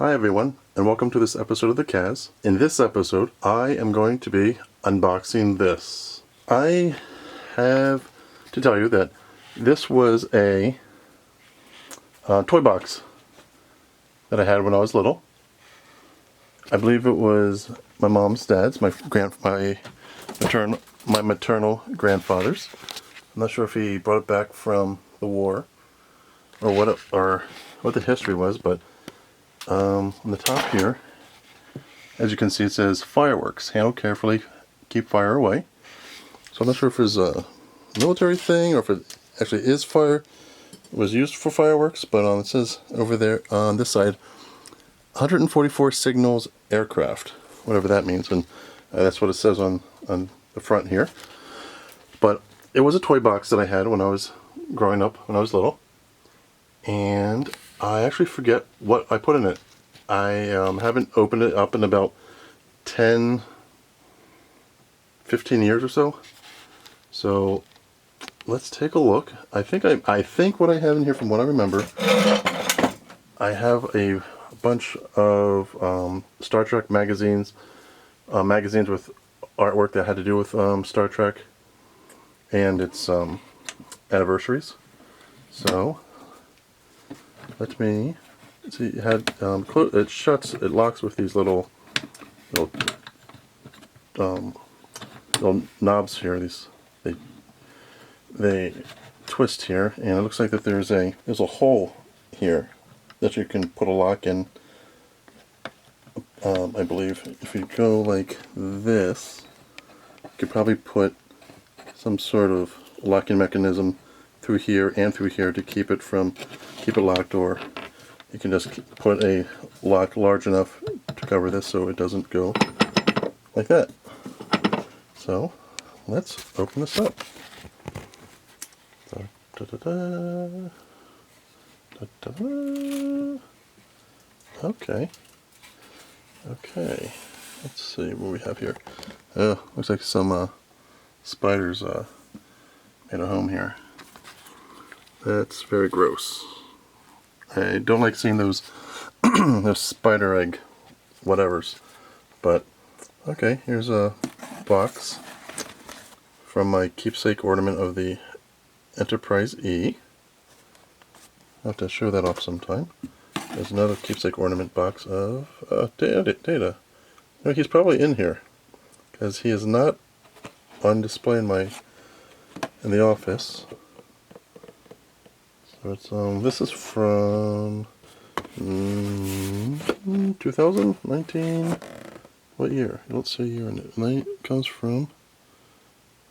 Hi everyone, and welcome to this episode of the Kaz. In this episode, I am going to be unboxing this. I have to tell you that this was a toy box that I had when I was little. I believe it was my mom's dad's, my maternal grandfather's. I'm not sure if he brought it back from the war or what the history was, but on the top here, as you can see, it says fireworks. Handle carefully, keep fire away. So I'm not sure if it's a military thing or if it actually is fire. It was used for fireworks, but it says over there on this side, 144 signals aircraft, whatever that means, and that's what it says on the front here. But it was a toy box that I had when I was growing up, when I was little, and I actually forget what I put in it. I haven't opened it up in about 10, 15 years or so. So let's take a look. I think what I have in here, from what I remember, I have a bunch of Star Trek magazines, magazines with artwork that had to do with Star Trek and its anniversaries. So let me see. It had it shuts. It locks with these little knobs here. They twist here, and it looks like that there's a hole here that you can put a lock in. I believe if you go like this, you could probably put some sort of locking mechanism through here and through here to keep it locked, or you can just put a lock large enough to cover this so it doesn't go like that. So let's open this up. Okay. Let's see what we have here. Looks like some spiders made a home here. That's very gross. I don't like seeing those those spider egg whatevers. But okay, here's a box from my keepsake ornament of the Enterprise E. I'll have to show that off sometime. There's another keepsake ornament box of Data. No, he's probably in here because he is not on display in the office. So it's this is from 2019. What year? Let's see year in it. It comes from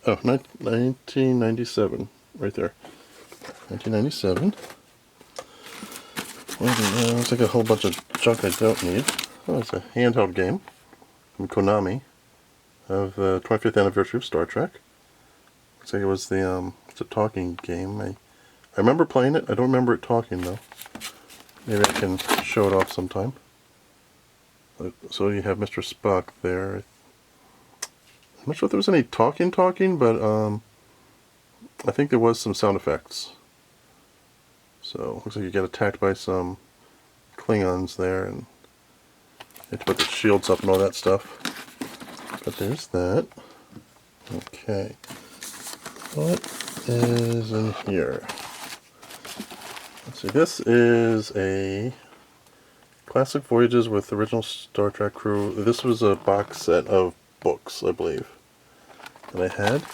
1997, right there. 1997. Looks like a whole bunch of junk I don't need. Oh, it's a handheld game from Konami of the 25th anniversary of Star Trek. Looks like it was it's a talking game. I remember playing it. I don't remember it talking though. Maybe I can show it off sometime. So you have Mr. Spock there. I'm not sure if there was any talking, but I think there was some sound effects. So looks like you get attacked by some Klingons there, and you have to put the shields up and all that stuff. But there's that. Okay. What is in here? Let's see. This is a Classic Voyages with Original Star Trek Crew. This was a box set of books, I believe, that I had.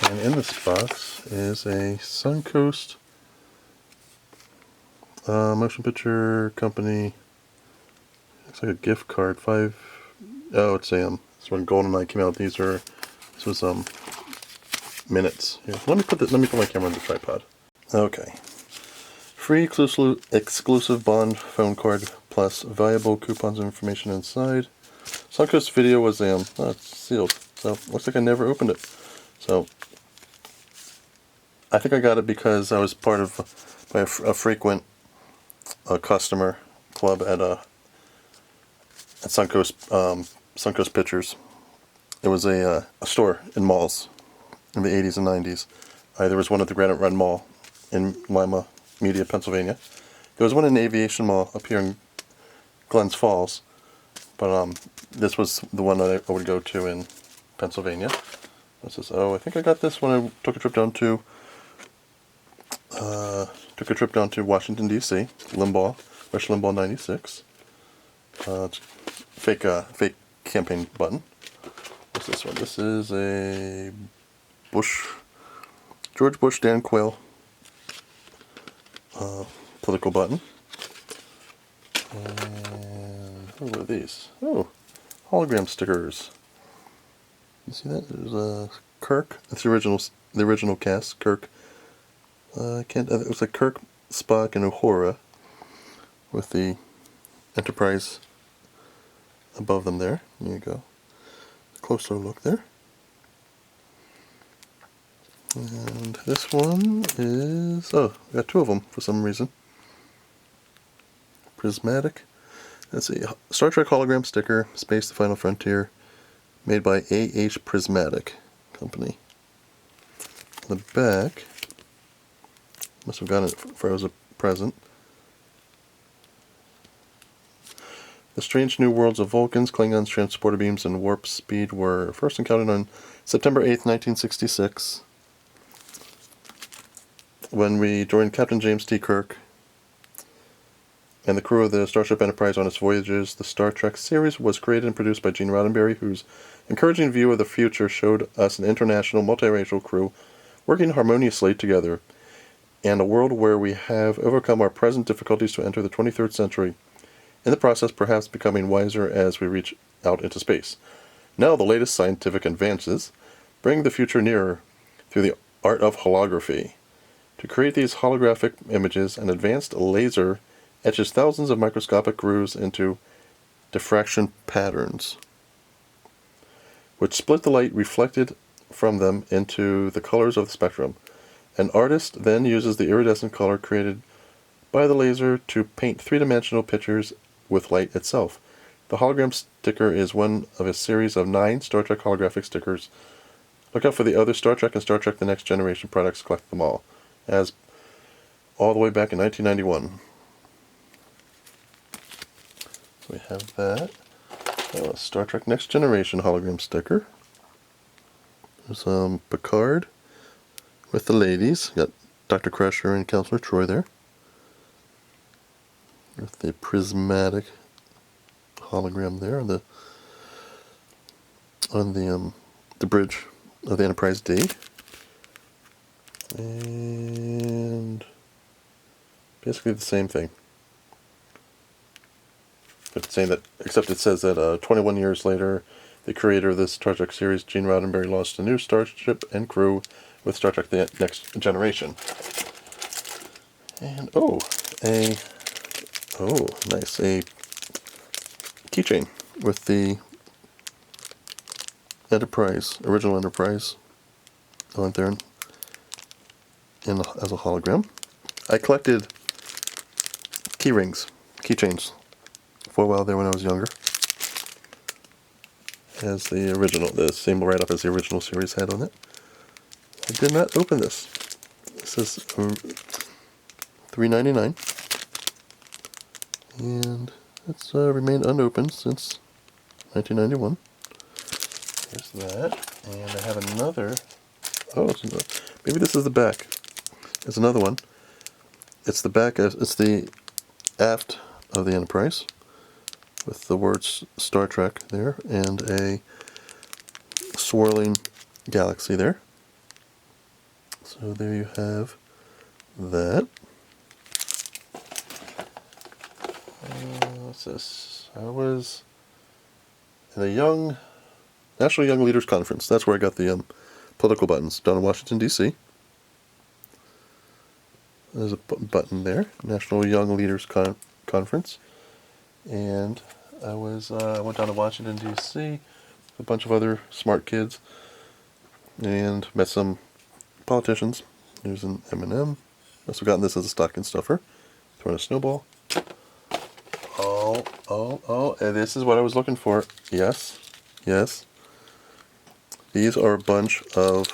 And in this box is a Suncoast motion picture company. Looks like a gift card. It's it's when GoldenEye came out. This was minutes. Here, let me put my camera on the tripod. Okay. Free exclusive Bond phone card plus valuable coupons and information inside. Suncoast Video was it's sealed, so looks like I never opened it. So I think I got it because I was part of a frequent customer club at Suncoast Pictures. It was a store in malls in the 80s and 90s. There was one at the Granite Run Mall in Lima, Media, Pennsylvania. There was one in the Aviation Mall up here in Glens Falls, but this was the one that I would go to in Pennsylvania. This is, oh, I think I got this when I took a trip down to Washington D.C. Rush Limbaugh '96. It's fake campaign button. What's this one? This is a George Bush, Dan Quayle political button. And what are these? Oh, hologram stickers. You see that? There's a Kirk. That's the original cast. Kirk. It was like Kirk, Spock, and Uhura with the Enterprise above them there. There you go. Closer look there. And this one is, oh, I got two of them for some reason. Prismatic. Let's see, Star Trek hologram sticker, Space the Final Frontier, made by A.H. Prismatic Company. The back, must have gotten it for as a present. The strange new worlds of Vulcans, Klingons, transporter beams, and warp speed were first encountered on September 8th, 1966. When we joined Captain James T. Kirk and the crew of the Starship Enterprise on its voyages, the Star Trek series was created and produced by Gene Roddenberry, whose encouraging view of the future showed us an international, multiracial crew working harmoniously together, and a world where we have overcome our present difficulties to enter the 23rd century, in the process perhaps becoming wiser as we reach out into space. Now the latest scientific advances bring the future nearer through the art of holography. To create these holographic images, an advanced laser etches thousands of microscopic grooves into diffraction patterns, which split the light reflected from them into the colors of the spectrum. An artist then uses the iridescent color created by the laser to paint three-dimensional pictures with light itself. The hologram sticker is one of a series of 9 Star Trek holographic stickers. Look out for the other Star Trek and Star Trek The Next Generation products. Collect them all. As all the way back in 1991. So we have that. Star Trek Next Generation hologram sticker. There's Picard with the ladies. Got Dr. Crusher and Counselor Troy there. With the prismatic hologram there on the bridge of the Enterprise D. And basically the same thing. It's saying that, except it says that 21 years later, the creator of this Star Trek series, Gene Roddenberry, launched a new starship and crew with Star Trek The Next Generation. And nice, a keychain with the Enterprise, original Enterprise on there. As a hologram. I collected keychains for a while there when I was younger. As the same write-up as the original series had on it. I did not open this. This is $3.99, and it's remained unopened since 1991. There's that, and I have another. Oh, maybe this is the back. There's another one. It's the back. It's the aft of the Enterprise with the words Star Trek there and a swirling galaxy there. So there you have that. What's this? I was in a National Young Leaders Conference. That's where I got the political buttons, down in Washington, D.C. There's a button there, National Young Leaders Conference, and I went down to Washington D.C. with a bunch of other smart kids, and met some politicians. There's an M&M. Must have gotten this as a stocking stuffer. Throwing a snowball. Oh! And this is what I was looking for. Yes. These are a bunch of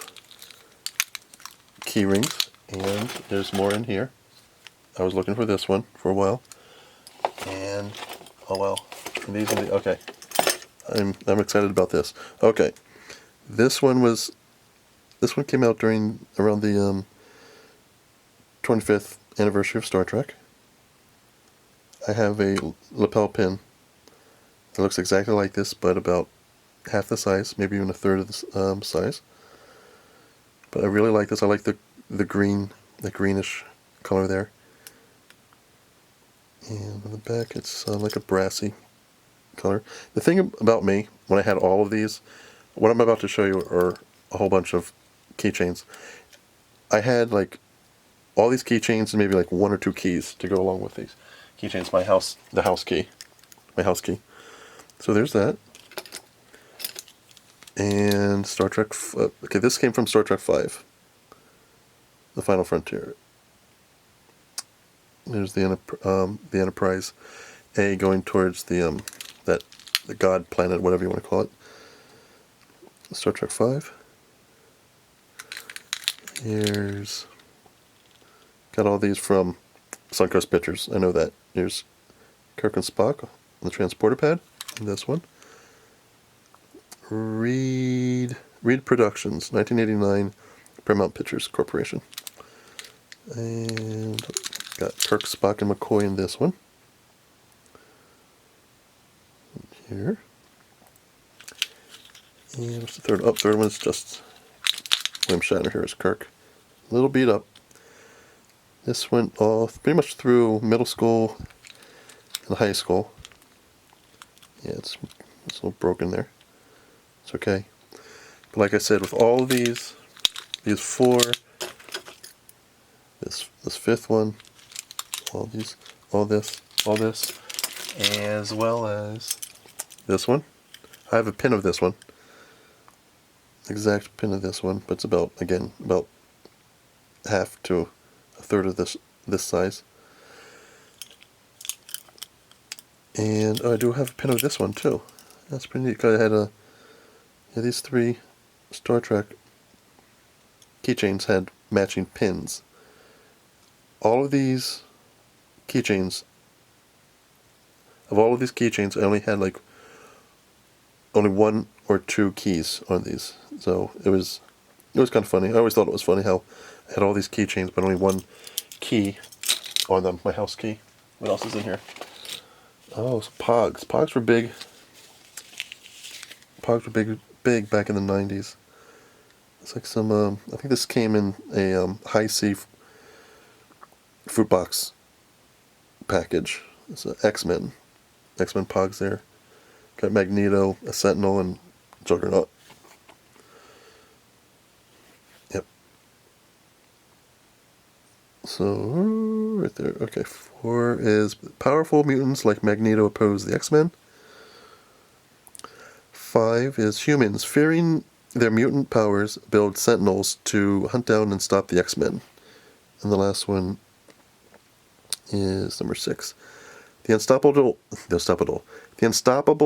key rings. And there's more in here. I was looking for this one for a while. And Oh well. And these are the, okay. I'm excited about this. Okay. This one came out around the 25th anniversary of Star Trek. I have a lapel pin that looks exactly like this, but about half the size, maybe even a third of the size. But I really like this. I like the green, the greenish color there. And on the back, it's like a brassy color. The thing about me, when I had all of these, what I'm about to show you are a whole bunch of keychains. I had like all these keychains and maybe like one or two keys to go along with these keychains. The house key. My house key. So there's that. And Star Trek, okay, this came from Star Trek V, The Final Frontier. There's the Enterprise A going towards the God planet, whatever you want to call it. Star Trek V. Here's, got all these from Suncoast Pictures. I know that. Here's Kirk and Spock on the transporter pad. And this one. Reed Productions, 1989, Paramount Pictures Corporation. And got Kirk, Spock, and McCoy in this one. Here. And what's the third? Oh, third one's just William Shatner here as Kirk. A little beat up. This went all pretty much through middle school and high school. Yeah, it's a little broken there. It's okay. But like I said, with all of these four, this fifth one, all this, as well as this one. I have a pin of this one. Exact pin of this one, but it's about half to a third of this size. And I do have a pin of this one too. That's pretty neat. I had these three Star Trek keychains had matching pins. All of these keychains, I only had like only one or two keys on these. So it was kind of funny. I always thought it was funny how I had all these keychains but only one key on them, my house key. What else is in here? Oh, so Pogs. Pogs were big. Pogs were big back in the 90s. It's like some, I think this came in a high C fruit box package. It's an X-Men Pogs there. Got Magneto, a Sentinel, and Juggernaut. Yep. So, right there. Okay, 4 is powerful mutants like Magneto oppose the X-Men. 5 is humans, fearing their mutant powers, build Sentinels to hunt down and stop the X-Men. And the last one is number 6. The unstoppable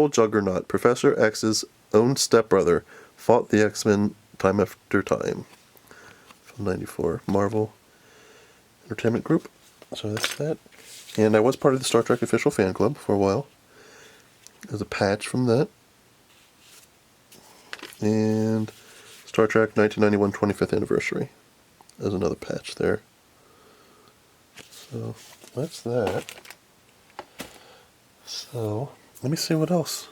Juggernaut, Professor X's own stepbrother, fought the X-Men time after time. From 94, Marvel Entertainment Group. So that's that. And I was part of the Star Trek official fan club for a while. There's a patch from that. And Star Trek 1991 25th anniversary. There's another patch there. So that's that. So let me see what else.